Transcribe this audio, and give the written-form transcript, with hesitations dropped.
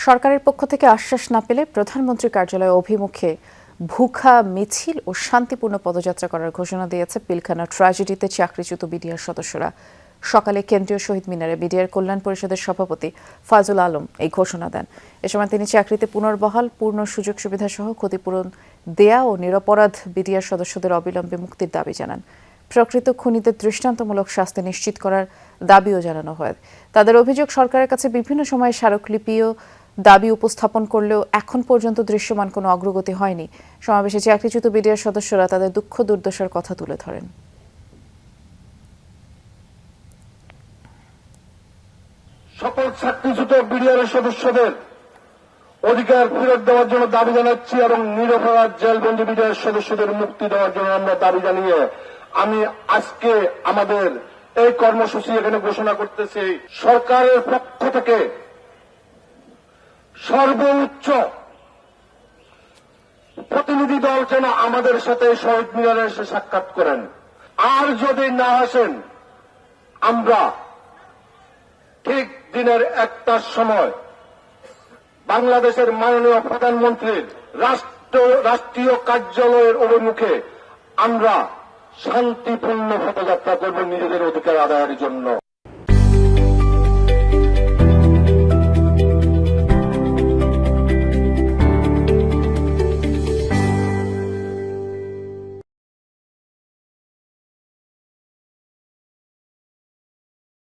সরকারের পক্ষ থেকে আশ্বাস না পেলে প্রধানমন্ত্রী কার্যালয় অভিমুখে ভুখা মিছিল ও শান্তিপূর্ণ পদযাত্রা করার ঘোষণা দিয়েছে পিলখানা ট্র্যাজেডিতে চাকরিচ্যুত বিডিআর সদস্যরা। সকালে কেন্দ্রীয় শহীদ মিনারে বিডিআর কল্যাণ পরিষদের সভাপতি ফাজল আলম এই ঘোষণা দেন। এ সময় তিনি চাকরিতে পুনর্বহাল, পূর্ণ সুযোগ সুবিধা সহ ক্ষতিপূরণ দেয়া ও নিরপরাধ বিডিআর সদস্যদের অবিলম্বে মুক্তির দাবি জানান। প্রকৃত খুনিদের দৃষ্টান্তমূলক শাস্তি নিশ্চিত করার দাবিও জানানো হয়। তাদের অভিযোগ, সরকারের কাছে বিভিন্ন সময়ে স্মারকলিপি ও দাবি উপস্থাপন করলেও এখন পর্যন্ত দৃশ্যমান কোনো অগ্রগতি হয়নি। সমাবেশে চাকরিচ্যুত বিডিআর সদস্যরা তাদের দুঃখ দুর্দশার কথা তুলে ধরেন। সকল চাকরিচ্যুত বিডিআর সদস্যদের অধিকার ফেরত দেওয়ার জন্য দাবি জানাচ্ছি এবং নিরপরাধ জেলবন্দী বিডিআর সদস্যদের মুক্তি দেওয়ার জন্য আমরা দাবি জানিয়ে আমি আজকে আমাদের এই কর্মসূচি এখানে ঘোষণা করতেছি। সরকারের পক্ষ থেকে সর্বোচ্চ প্রতিনিধি দল যেন আমাদের সাথে শহীদ মিনারে এসে সাক্ষাৎ করেন। আর যদি না আসেন, আমরা ঠিক দিনের 1টার সময় বাংলাদেশের মাননীয় প্রধানমন্ত্রীর রাষ্ট্রীয় কার্যালয়ের অভিমুখে আমরা শান্তিপূর্ণ পদযাত্রা করব নিজেদের অধিকার আদায়ের জন্য।